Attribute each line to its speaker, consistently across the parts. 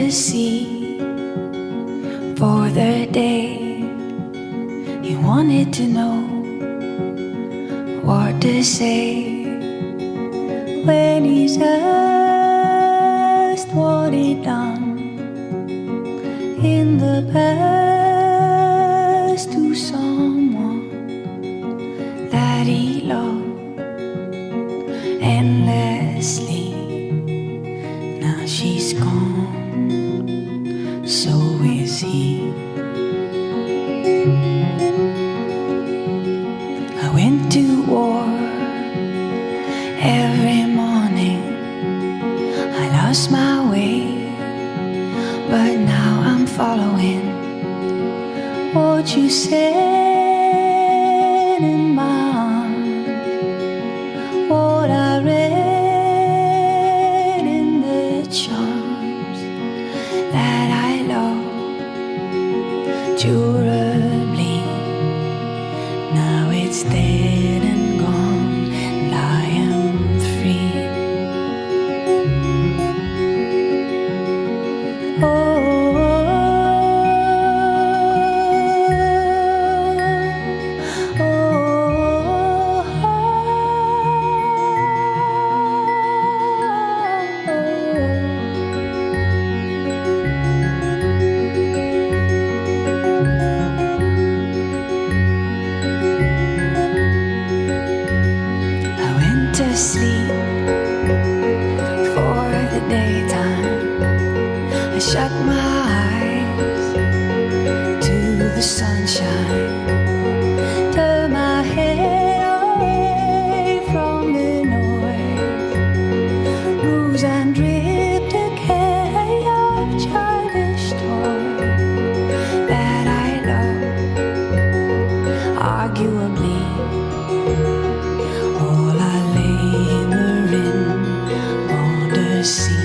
Speaker 1: the sea for the day. He wanted to know what to say when he's asked what he'd done in the past to someone that he loved endlessly. Now she's gone, so is he. I went to war every morning. I lost my way, but now I'm following what you said in my arms, what I read in the charms that I love durably. Now it's dead and gone, and I am free. Oh, to sleep for the daytime. I shut my eyes to the sunshine, turn my head away from the noise, bruise and drip decay of childish toys that I love. Arguably, all I labor in wonder see.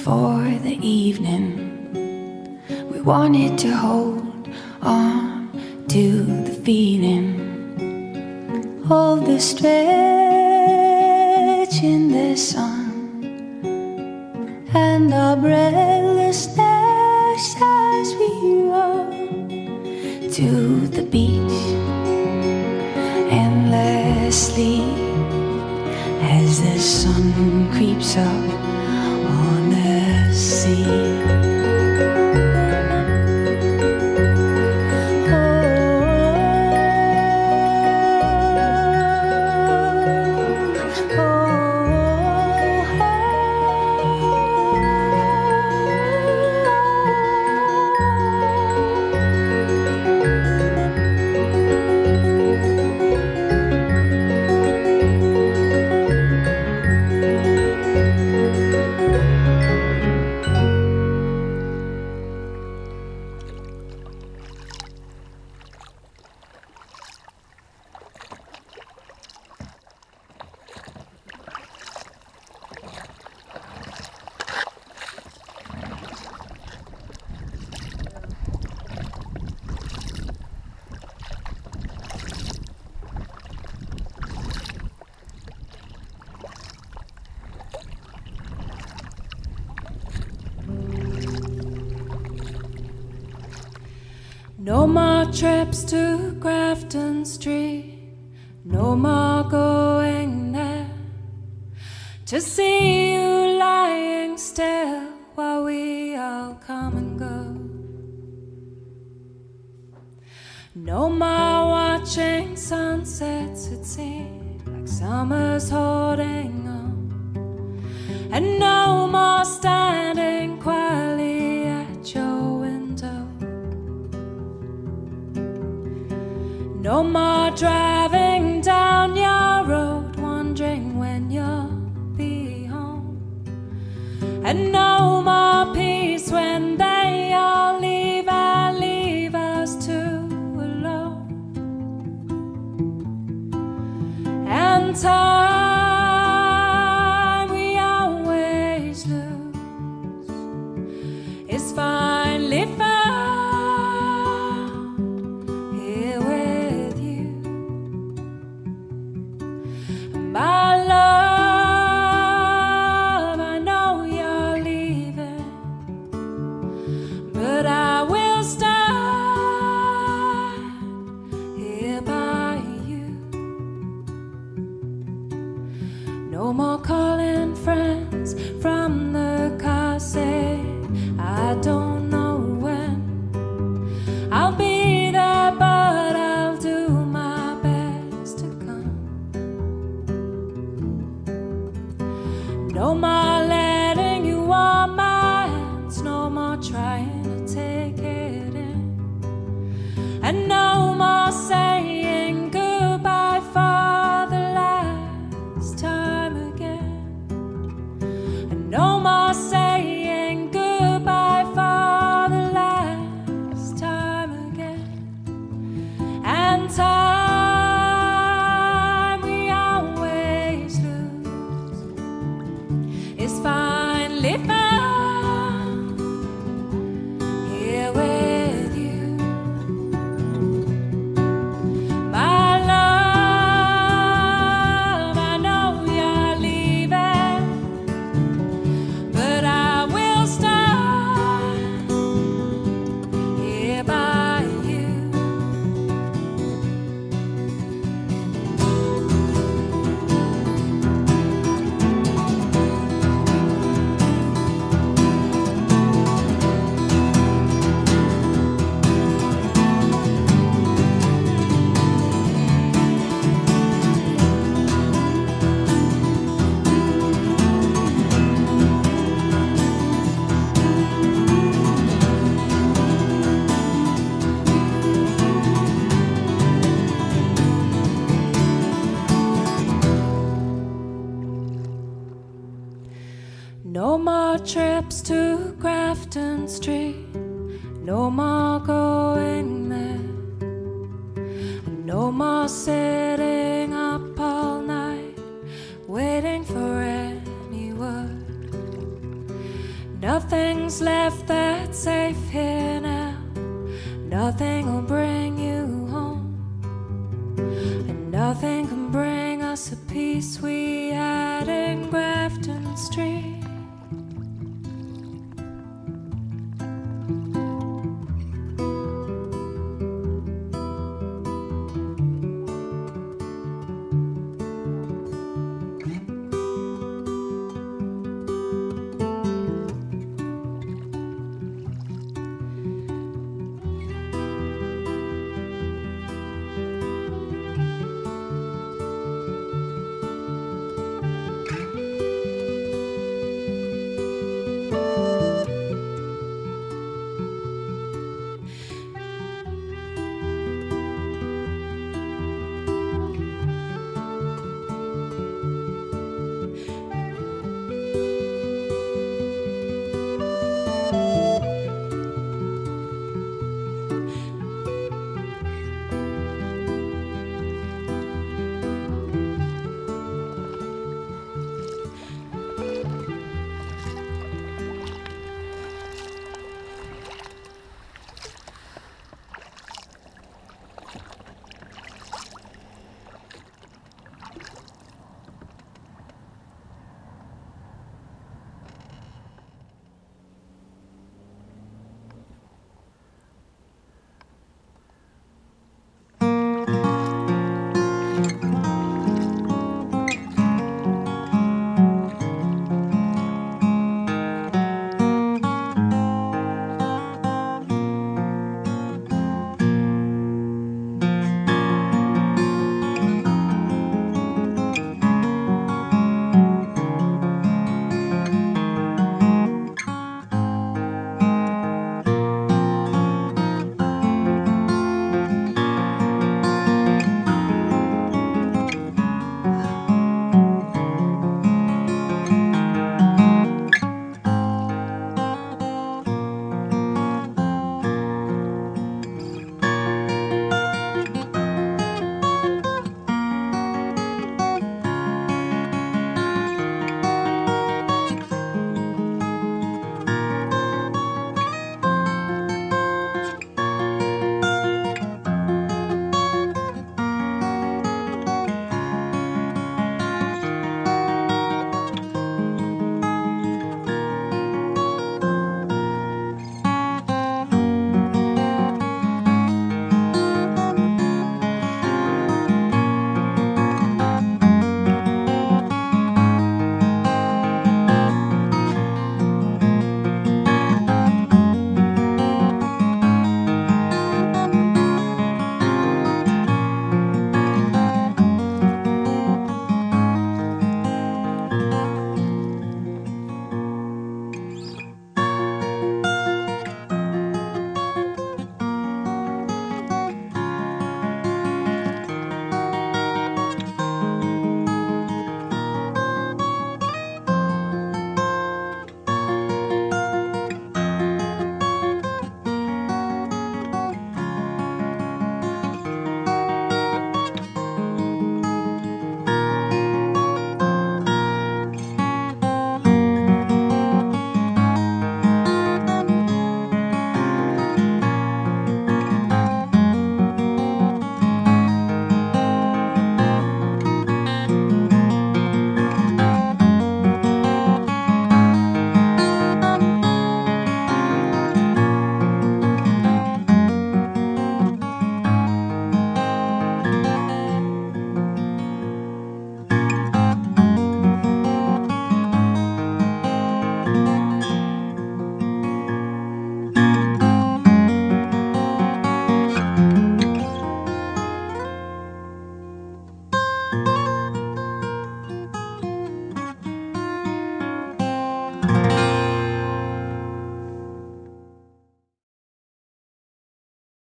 Speaker 1: For the evening, we wanted to hold on to the feeling of the stretch in the sun and our breathlessness as we run to the beach endlessly as the sun creeps up on the sea.
Speaker 2: No more trips to Grafton Street, no more going there to see you lying still while we all come and go. No more watching sunsets at sea like summer's holding on, and no more standing quietly at your window. No more driving down your road wondering when you'll be home, and no more time we always lose is finally found here with you. My love, I know you're leaving, but I will stand here by you. No more calling friends from the car, say I don't know when I'll be there, but I'll do my best to come. No more letting you warm my hands, no more trying to take it in, and no more saying goodbye for the last time again, and no more saying goodbye for the last time again. And time we always lose is finally found here with you. My love, I know you're leaving, but I will stand here by you. No more trips to Grafton Street, no more going there, no more sitting up all night waiting for any word. Nothing's left that's safe here now, nothing will break